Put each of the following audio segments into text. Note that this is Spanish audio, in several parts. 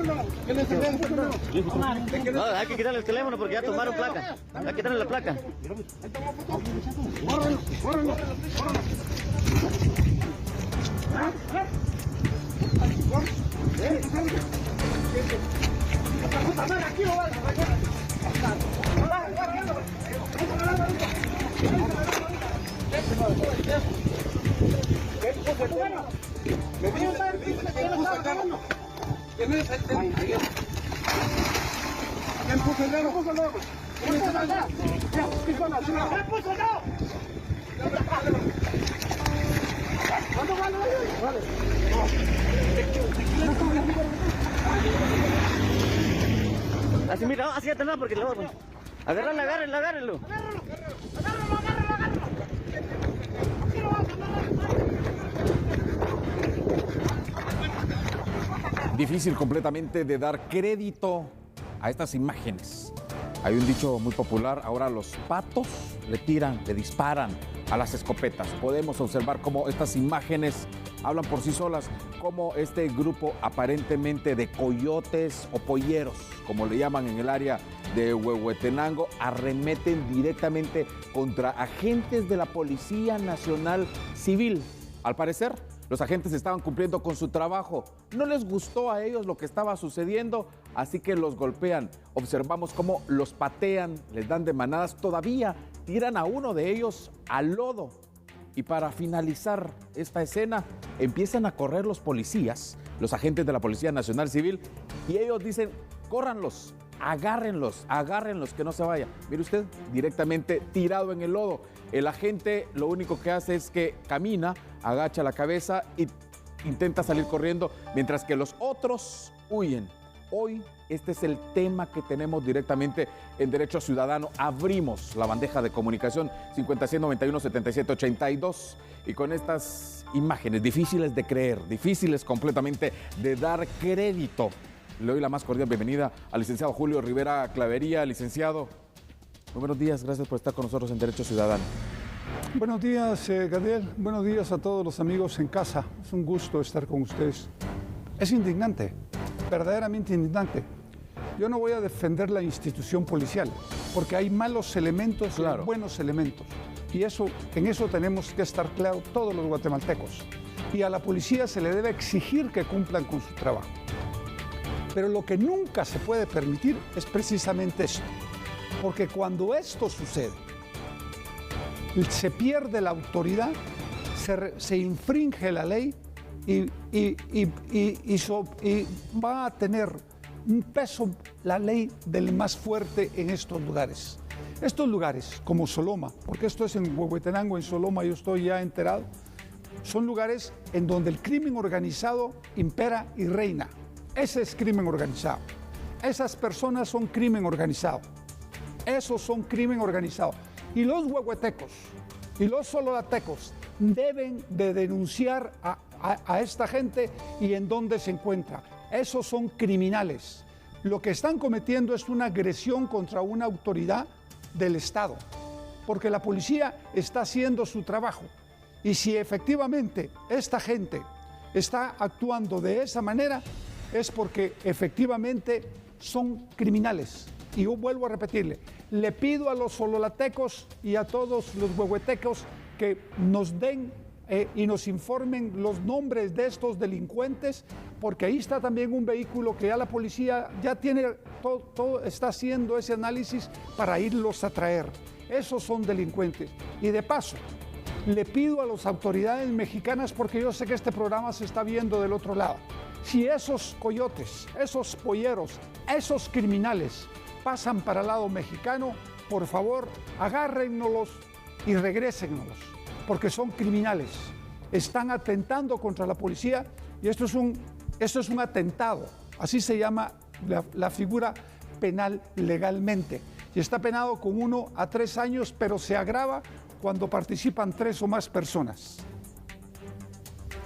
No, hay que quitarle el teléfono porque ya tomaron placa. Hay que quitarle la placa. Así mira, así atrás porque lo vamos. Agárrenlo. Difícil completamente de dar crédito a estas imágenes. Hay un dicho muy popular, ahora los patos le disparan a las escopetas. Podemos observar cómo estas imágenes hablan por sí solas, cómo este grupo aparentemente de coyotes o polleros, como le llaman en el área de Huehuetenango, arremeten directamente contra agentes de la Policía Nacional Civil. Al parecer, los agentes estaban cumpliendo con su trabajo. No les gustó a ellos lo que estaba sucediendo, así que los golpean. Observamos cómo los patean, les dan de manadas, todavía tiran a uno de ellos al lodo. Y para finalizar esta escena, empiezan a correr los policías, los agentes de la Policía Nacional Civil, y ellos dicen, córranlos, agárrenlos, que no se vaya. Mire usted, directamente tirado en el lodo. El agente lo único que hace es que camina, agacha la cabeza y intenta salir corriendo, mientras que los otros huyen. Hoy este es el tema que tenemos directamente en Derecho Ciudadano. Abrimos la bandeja de comunicación 5691-7782 y con estas imágenes difíciles de creer, difíciles completamente de dar crédito, le doy la más cordial bienvenida al licenciado Julio Rivera Clavería. Licenciado, muy buenos días, gracias por estar con nosotros en Derecho Ciudadano. Buenos días, Gadiel. Buenos días a todos los amigos en casa. Es un gusto estar con ustedes. Es indignante, verdaderamente indignante. Yo no voy a defender la institución policial, porque hay malos elementos y buenos elementos. Y en eso tenemos que estar claros todos los guatemaltecos. Y a la policía se le debe exigir que cumplan con su trabajo. Pero lo que nunca se puede permitir es precisamente esto. Porque cuando esto sucede, se pierde la autoridad, se infringe la ley y va a tener un peso la ley del más fuerte en estos lugares. Estos lugares, como Soloma, porque esto es en Huehuetenango, en Soloma yo estoy ya enterado, son lugares en donde el crimen organizado impera y reina. Ese es crimen organizado. Esas personas son crimen organizado. Esos son crimen organizado. Y los huehuetecos y los sololatecos deben de denunciar a esta gente y en dónde se encuentra. Esos son criminales. Lo que están cometiendo es una agresión contra una autoridad del Estado, porque la policía está haciendo su trabajo. Y si efectivamente esta gente está actuando de esa manera, es porque efectivamente son criminales. Y yo vuelvo a repetirle, le pido a los sololatecos y a todos los huehuetecos que nos den y nos informen los nombres de estos delincuentes, porque ahí está también un vehículo que ya la policía ya tiene, todo está haciendo ese análisis para irlos a traer. Esos son delincuentes. Y de paso, le pido a las autoridades mexicanas, porque yo sé que este programa se está viendo del otro lado, si esos coyotes, esos polleros, esos criminales pasan para el lado mexicano, por favor, agárrennos y regrésennos, porque son criminales, están atentando contra la policía y esto es un atentado, así se llama la figura penal legalmente, y está penado con 1 a 3 años, pero se agrava cuando participan 3 o más personas.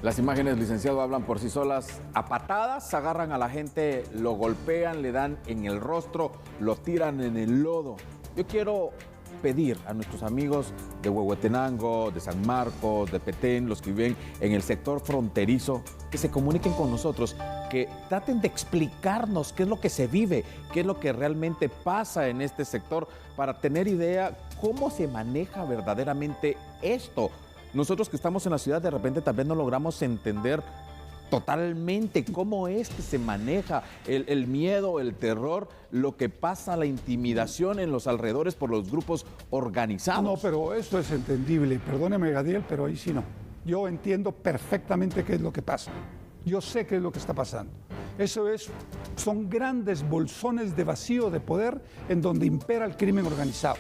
Las imágenes, licenciado, hablan por sí solas. A patadas agarran a la gente, lo golpean, le dan en el rostro, lo tiran en el lodo. Yo quiero pedir a nuestros amigos de Huehuetenango, de San Marcos, de Petén, los que viven en el sector fronterizo, que se comuniquen con nosotros. que traten de explicarnos qué es lo que se vive, qué es lo que realmente pasa en este sector, para tener idea cómo se maneja verdaderamente esto. Nosotros que estamos en la ciudad de repente también no logramos entender totalmente cómo es que se maneja el miedo, el terror, lo que pasa, la intimidación en los alrededores por los grupos organizados. No, pero esto es entendible. Perdóneme, Gadiel, pero ahí sí no. Yo entiendo perfectamente qué es lo que pasa. Yo sé qué es lo que está pasando. Son grandes bolsones de vacío de poder en donde impera el crimen organizado.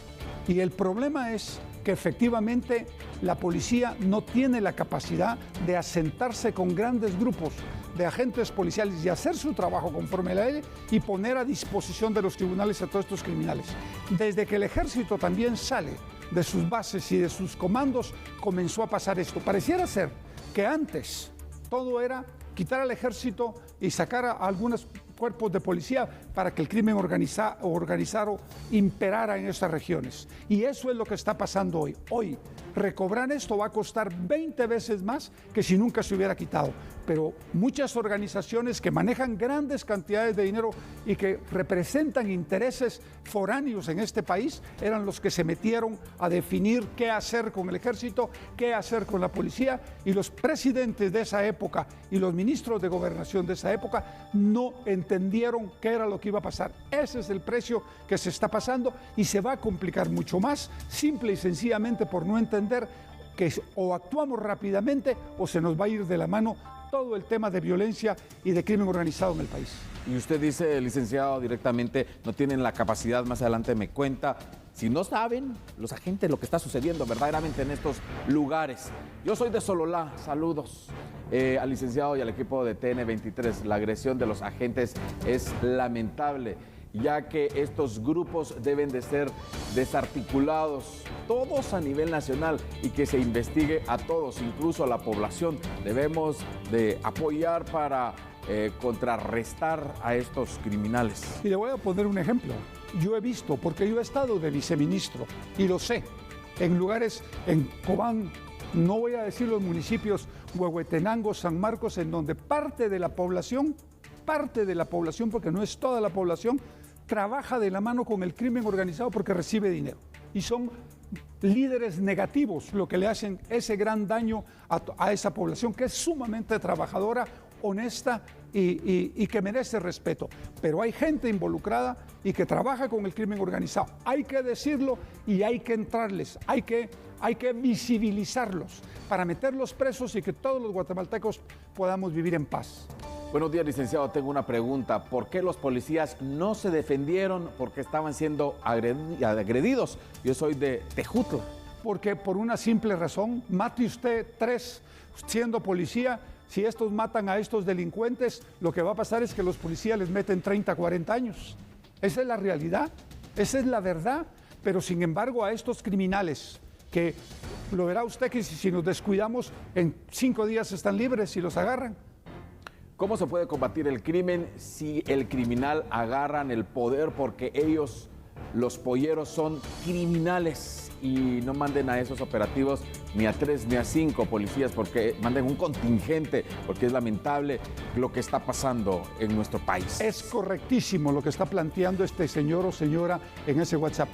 Y el problema es que efectivamente la policía no tiene la capacidad de asentarse con grandes grupos de agentes policiales y hacer su trabajo conforme a la ley y poner a disposición de los tribunales a todos estos criminales. Desde que el ejército también sale de sus bases y de sus comandos, comenzó a pasar esto. Pareciera ser que antes todo era quitar al ejército y sacar a algunos cuerpos de policía para que el crimen organizado imperara en estas regiones. Y eso es lo que está pasando hoy. Hoy, recobrar esto va a costar 20 veces más que si nunca se hubiera quitado. Pero muchas organizaciones que manejan grandes cantidades de dinero y que representan intereses foráneos en este país eran los que se metieron a definir qué hacer con el ejército, qué hacer con la policía, y los presidentes de esa época y los ministros de gobernación de esa época no entendieron qué era lo que iba a pasar. Ese es el precio que se está pasando y se va a complicar mucho más, simple y sencillamente por no entender que o actuamos rápidamente o se nos va a ir de la mano todo el tema de violencia y de crimen organizado en el país. Y usted dice, licenciado, directamente, no tienen la capacidad, más adelante me cuenta, si no saben los agentes lo que está sucediendo verdaderamente en estos lugares. Yo soy de Sololá, saludos al licenciado y al equipo de TN23. La agresión de los agentes es lamentable, ya que estos grupos deben de ser desarticulados, todos a nivel nacional, y que se investigue a todos, incluso a la población. Debemos de apoyar para contrarrestar a estos criminales. Y le voy a poner un ejemplo. Yo he visto, porque yo he estado de viceministro, y lo sé, en lugares, en Cobán, no voy a decir los municipios, Huehuetenango, San Marcos, en donde parte de la población, porque no es toda la población, trabaja de la mano con el crimen organizado porque recibe dinero. Y son líderes negativos lo que le hacen ese gran daño a esa población que es sumamente trabajadora, honesta y que merece respeto. Pero hay gente involucrada y que trabaja con el crimen organizado. Hay que decirlo y hay que entrarles, hay que visibilizarlos para meterlos presos y que todos los guatemaltecos podamos vivir en paz. Buenos días, licenciado. Tengo una pregunta. ¿Por qué los policías no se defendieron? Porque estaban siendo agredidos. Yo soy de Tejutla. Porque por una simple razón, mate usted 3 siendo policía. Si estos matan a estos delincuentes, lo que va a pasar es que los policías les meten 30, 40 años. Esa es la realidad, esa es la verdad. Pero sin embargo, a estos criminales, que lo verá usted que si nos descuidamos, en 5 días están libres si los agarran. ¿Cómo se puede combatir el crimen si el criminal agarran el poder porque ellos, los polleros, son criminales y no manden a esos operativos ni a 3 ni a 5 policías, porque manden un contingente, porque es lamentable lo que está pasando en nuestro país? Es correctísimo lo que está planteando este señor o señora en ese WhatsApp.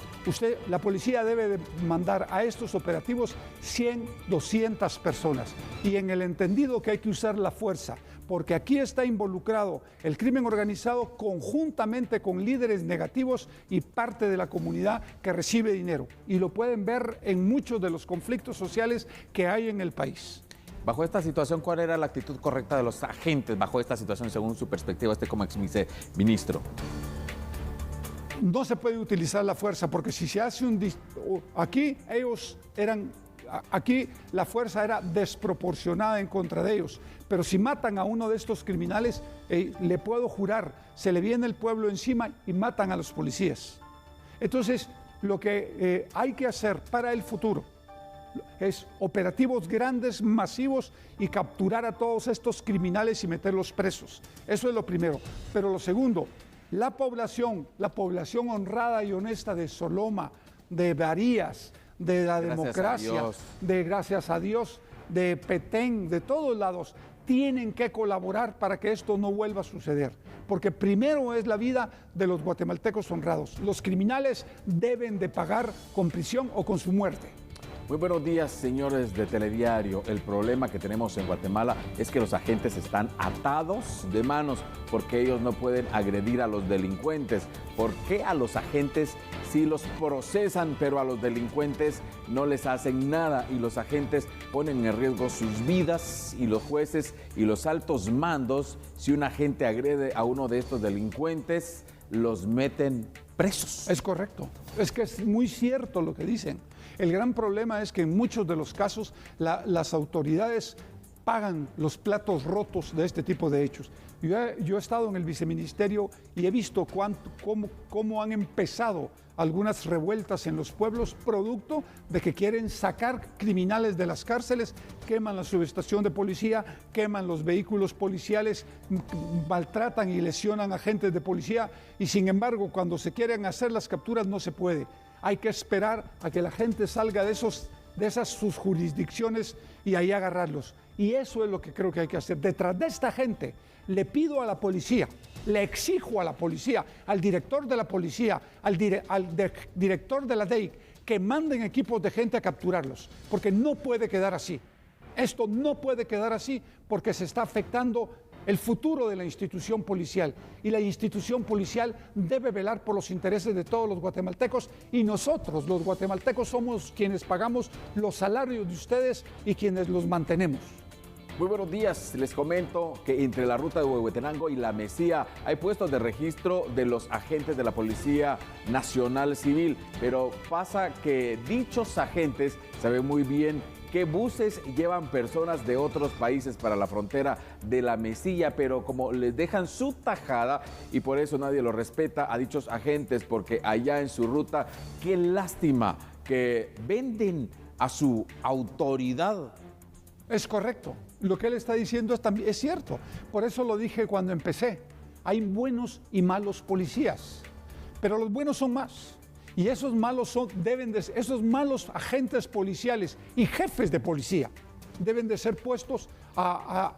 La policía debe de mandar a estos operativos 100, 200 personas, y en el entendido que hay que usar la fuerza, porque aquí está involucrado el crimen organizado conjuntamente con líderes negativos y parte de la comunidad que recibe dinero. Y lo pueden ver en muchos de los conflictos sociales que hay en el país. Bajo esta situación, ¿cuál era la actitud correcta de los agentes bajo esta situación, según su perspectiva, como ex viceministro? No se puede utilizar la fuerza, porque si se hace Aquí la fuerza era desproporcionada en contra de ellos, pero si matan a uno de estos criminales, le puedo jurar, se le viene el pueblo encima y matan a los policías. Entonces, lo que hay que hacer para el futuro es operativos grandes, masivos, y capturar a todos estos criminales y meterlos presos. Eso es lo primero. Pero lo segundo, la población honrada y honesta de Soloma, de Barías, de la democracia, de gracias a Dios, de Petén, de todos lados, tienen que colaborar para que esto no vuelva a suceder, porque primero es la vida de los guatemaltecos honrados. Los criminales deben de pagar con prisión o con su muerte. Muy buenos días, señores de Telediario. El problema que tenemos en Guatemala es que los agentes están atados de manos porque ellos no pueden agredir a los delincuentes. ¿Por qué a los agentes sí los procesan, pero a los delincuentes no les hacen nada? Y los agentes ponen en riesgo sus vidas, y los jueces y los altos mandos, si un agente agrede a uno de estos delincuentes, los meten presos. Es correcto, es que es muy cierto lo que dicen. El gran problema es que en muchos de los casos las autoridades pagan los platos rotos de este tipo de hechos. Yo he estado en el viceministerio y he visto cómo han empezado algunas revueltas en los pueblos producto de que quieren sacar criminales de las cárceles, queman la subestación de policía, queman los vehículos policiales, maltratan y lesionan agentes de policía, y sin embargo cuando se quieren hacer las capturas no se puede. Hay que esperar a que la gente salga de esas sus jurisdicciones y ahí agarrarlos. Y eso es lo que creo que hay que hacer. Detrás de esta gente le pido a la policía, le exijo a la policía, al director de la policía, al director de la DEIC, que manden equipos de gente a capturarlos, porque no puede quedar así. Esto no puede quedar así porque se está afectando el futuro de la institución policial, y la institución policial debe velar por los intereses de todos los guatemaltecos, y nosotros, los guatemaltecos, somos quienes pagamos los salarios de ustedes y quienes los mantenemos. Muy buenos días, les comento que entre la ruta de Huehuetenango y la Mesía hay puestos de registro de los agentes de la Policía Nacional Civil, pero pasa que dichos agentes saben muy bien qué buses llevan personas de otros países para la frontera de la Mesilla, pero como les dejan su tajada y por eso nadie los respeta a dichos agentes, porque allá en su ruta, qué lástima que venden a su autoridad. Es correcto, lo que él está diciendo es cierto, por eso lo dije cuando empecé. Hay buenos y malos policías, pero los buenos son más. Y esos malos esos malos agentes policiales y jefes de policía deben de ser puestos a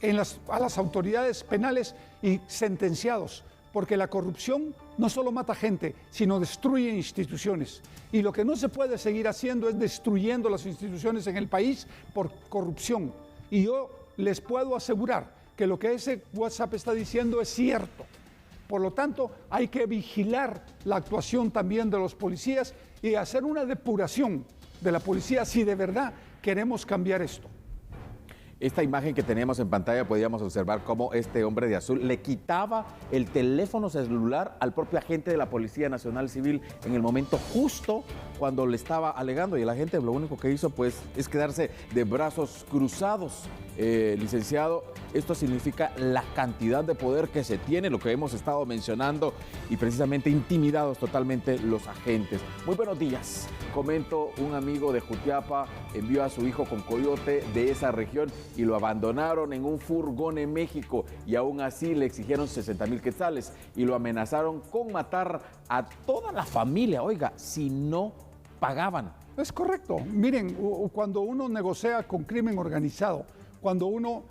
las autoridades penales y sentenciados, porque la corrupción no solo mata gente, sino destruye instituciones. Y lo que no se puede seguir haciendo es destruyendo las instituciones en el país por corrupción. Y yo les puedo asegurar que lo que ese WhatsApp está diciendo es cierto. Por lo tanto, hay que vigilar la actuación también de los policías y hacer una depuración de la policía si de verdad queremos cambiar esto. Esta imagen que teníamos en pantalla podíamos observar cómo este hombre de azul le quitaba el teléfono celular al propio agente de la Policía Nacional Civil en el momento justo cuando le estaba alegando, y el agente lo único que hizo pues es quedarse de brazos cruzados. Licenciado, esto significa la cantidad de poder que se tiene, lo que hemos estado mencionando, y precisamente intimidados totalmente los agentes. Muy buenos días. Comento, un amigo de Jutiapa envió a su hijo con coyote de esa región y lo abandonaron en un furgón en México, y aún así le exigieron 60,000 quetzales y lo amenazaron con matar a toda la familia, oiga, si no pagaban. Es correcto. Miren, cuando uno negocia con crimen organizado, cuando uno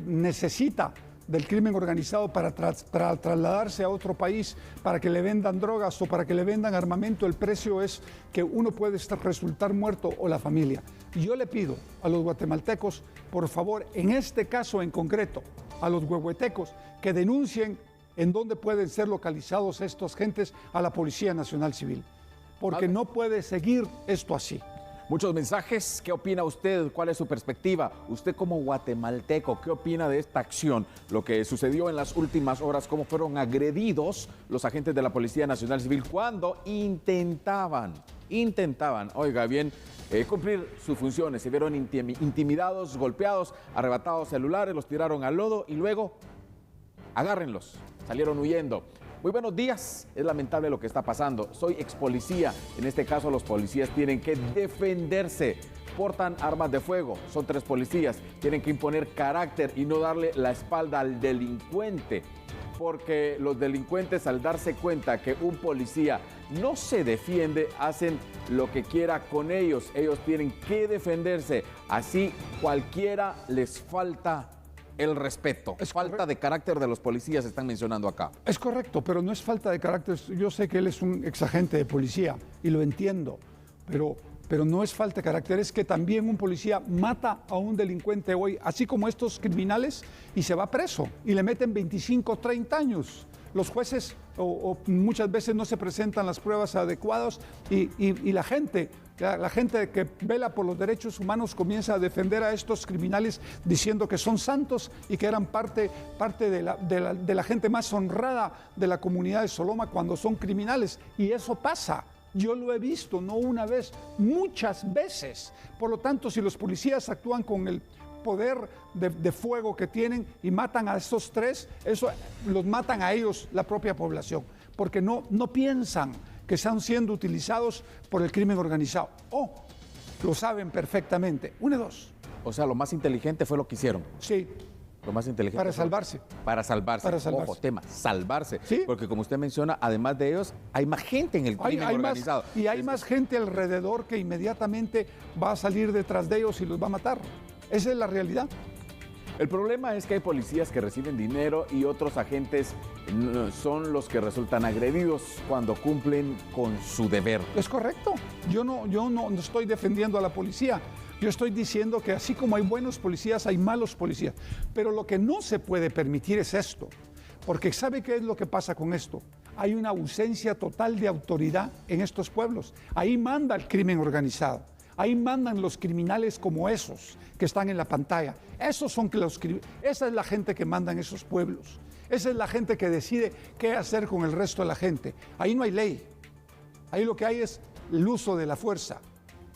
necesita del crimen organizado para trasladarse a otro país, para que le vendan drogas o para que le vendan armamento, el precio es que uno puede resultar muerto o la familia. Yo le pido a los guatemaltecos, por favor, en este caso en concreto, a los huehuetecos, que denuncien en dónde pueden ser localizados estos gentes a la Policía Nacional Civil, porque no puede seguir esto así. Muchos mensajes. ¿Qué opina usted? ¿Cuál es su perspectiva? Usted como guatemalteco, ¿qué opina de esta acción? Lo que sucedió en las últimas horas, cómo fueron agredidos los agentes de la Policía Nacional Civil cuando intentaban, oiga bien, cumplir sus funciones. Se vieron intimidados, golpeados, arrebatados celulares, los tiraron al lodo y luego, agárrenlos, salieron huyendo. Muy buenos días, es lamentable lo que está pasando. Soy ex policía, en este caso los policías tienen que defenderse. Portan armas de fuego, son 3 policías, tienen que imponer carácter y no darle la espalda al delincuente. porque los delincuentes, al darse cuenta que un policía no se defiende, hacen lo que quiera con ellos. Ellos tienen que defenderse. Así cualquiera les falta el respeto. Es falta de carácter de los policías, están mencionando acá. Es correcto, pero no es falta de carácter. Yo sé que él es un exagente de policía y lo entiendo, pero no es falta de carácter, es que también un policía mata a un delincuente hoy, así como estos criminales, y se va preso y le meten 25, 30 años. Los jueces o muchas veces no se presentan las pruebas adecuadas y la gente que vela por los derechos humanos comienza a defender a estos criminales diciendo que son santos y que eran parte de la gente más honrada de la comunidad de Soloma cuando son criminales. Y eso pasa. Yo lo he visto, no una vez, muchas veces. Por lo tanto, si los policías actúan con el poder de fuego que tienen y matan a estos tres, eso los matan a ellos, la propia población, porque no piensan que están siendo utilizados por el crimen organizado. Lo saben perfectamente. Una de dos. O sea, lo más inteligente fue lo que hicieron. Sí. Lo más inteligente. Para salvarse. Para salvarse. Para salvarse. Ojo, tema, salvarse. ¿Sí? Porque como usted menciona, además de ellos, hay más gente en el crimen organizado. Y hay más gente alrededor que inmediatamente va a salir detrás de ellos y los va a matar. Esa es la realidad. El problema es que hay policías que reciben dinero y otros agentes son los que resultan agredidos cuando cumplen con su deber. Es correcto. Yo no estoy defendiendo a la policía. Yo estoy diciendo que así como hay buenos policías, hay malos policías. Pero lo que no se puede permitir es esto. Porque ¿sabe qué es lo que pasa con esto? Hay una ausencia total de autoridad en estos pueblos. Ahí manda el crimen organizado. Ahí mandan los criminales como esos que están en la pantalla. Esa es la gente que manda en esos pueblos. Esa es la gente que decide qué hacer con el resto de la gente. Ahí no hay ley. Ahí lo que hay es el uso de la fuerza.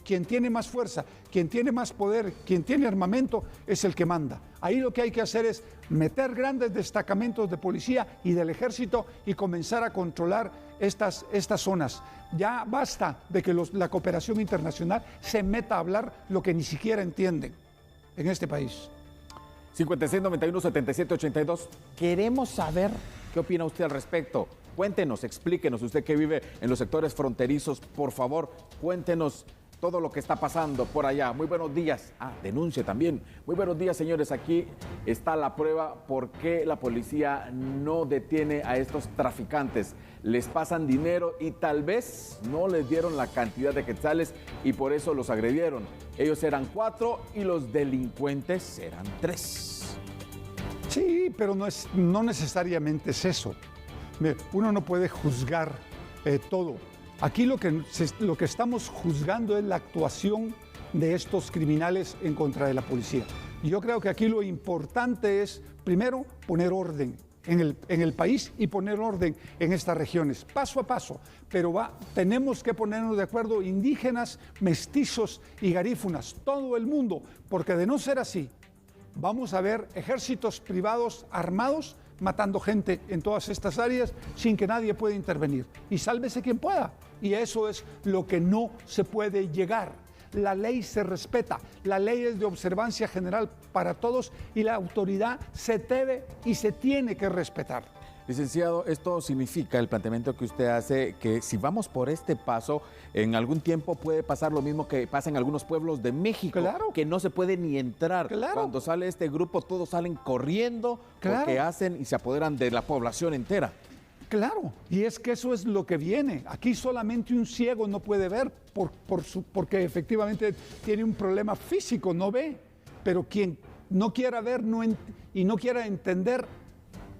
Quien tiene más fuerza, quien tiene más poder, quien tiene armamento, es el que manda. Ahí lo que hay que hacer es meter grandes destacamentos de policía y del ejército y comenzar a controlar estas zonas. Ya basta de que la cooperación internacional se meta a hablar lo que ni siquiera entienden en este país. 5691-7782. Queremos saber qué opina usted al respecto. Cuéntenos, explíquenos, usted que vive en los sectores fronterizos, por favor, cuéntenos todo lo que está pasando por allá. Muy buenos días. Denuncie también. Muy buenos días, señores. Aquí está la prueba por qué la policía no detiene a estos traficantes. Les pasan dinero y tal vez no les dieron la cantidad de quetzales y por eso los agredieron. Ellos eran 4 y los delincuentes eran 3. Sí, pero no necesariamente es eso. Uno no puede juzgar todo. Aquí lo que estamos juzgando es la actuación de estos criminales en contra de la policía. Y yo creo que aquí lo importante es, primero, poner orden en el país y poner orden en estas regiones, paso a paso. Pero tenemos que ponernos de acuerdo indígenas, mestizos y garífunas, todo el mundo, porque de no ser así, vamos a ver ejércitos privados armados matando gente en todas estas áreas sin que nadie pueda intervenir. Y sálvese quien pueda. Y eso es lo que no se puede llegar. La ley se respeta, la ley es de observancia general para todos y la autoridad se debe y se tiene que respetar. Licenciado, esto significa, el planteamiento que usted hace, que si vamos por este paso, en algún tiempo puede pasar lo mismo que pasa en algunos pueblos de México, claro, que no se puede ni entrar. Claro. Cuando sale este grupo, todos salen corriendo, claro, porque hacen y se apoderan de la población entera. Claro, y es que eso es lo que viene. Aquí solamente un ciego no puede ver porque efectivamente tiene un problema físico, no ve. Pero quien no quiera ver y no quiera entender,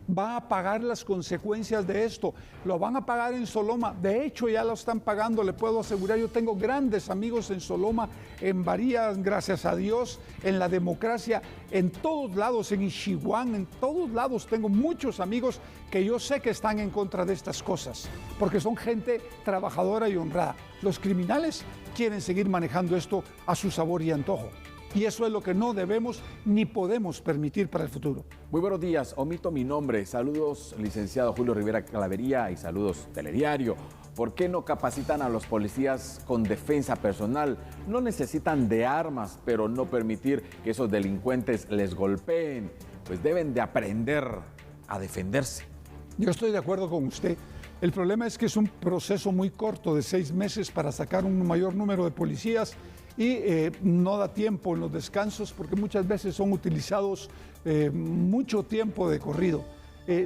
va a pagar las consecuencias de esto. Lo van a pagar en Soloma. De hecho, ya lo están pagando, le puedo asegurar. Yo tengo grandes amigos en Soloma, en Bahía, gracias a Dios, en la democracia, en todos lados, en Ixiguán, en todos lados. Tengo muchos amigos que yo sé que están en contra de estas cosas, porque son gente trabajadora y honrada. Los criminales quieren seguir manejando esto a su sabor y antojo. Y eso es lo que no debemos ni podemos permitir para el futuro. Muy buenos días, omito mi nombre. Saludos, licenciado Julio Rivera Clavería, y saludos, Telediario. ¿Por qué no capacitan a los policías con defensa personal? No necesitan de armas, pero no permitir que esos delincuentes les golpeen. Pues deben de aprender a defenderse. Yo estoy de acuerdo con usted. El problema es que es un proceso muy corto de 6 meses para sacar un mayor número de policías y no da tiempo en los descansos porque muchas veces son utilizados mucho tiempo de corrido.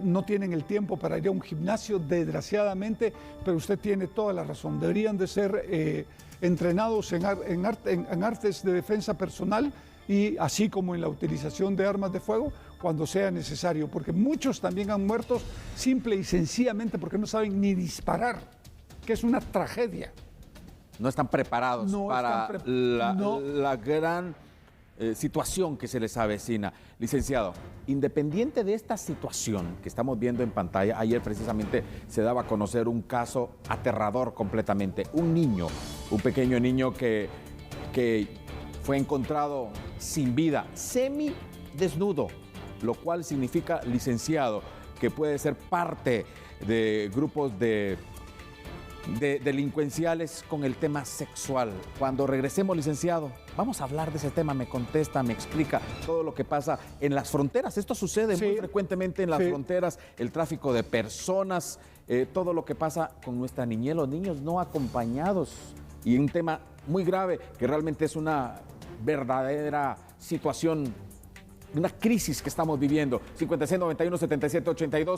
No tienen el tiempo para ir a un gimnasio, desgraciadamente, pero usted tiene toda la razón. Deberían de ser entrenados en artes de defensa personal y así como en la utilización de armas de fuego cuando sea necesario, porque muchos también han muerto simple y sencillamente porque no saben ni disparar, que es una tragedia. No están preparados No para están la gran situación que se les avecina. Licenciado, independiente de esta situación que estamos viendo en pantalla, ayer precisamente se daba a conocer un caso aterrador completamente. Un niño, un pequeño niño que fue encontrado sin vida, semidesnudo, lo cual significa, licenciado, que puede ser parte de grupos de delincuenciales con el tema sexual. Cuando regresemos, licenciado, vamos a hablar de ese tema. Me contesta, me explica todo lo que pasa en las fronteras. Esto sucede muy frecuentemente en las fronteras, el tráfico de personas, todo lo que pasa con nuestra niñez, los niños no acompañados. Y un tema muy grave que realmente es una verdadera situación, una crisis que estamos viviendo. 5691-7782,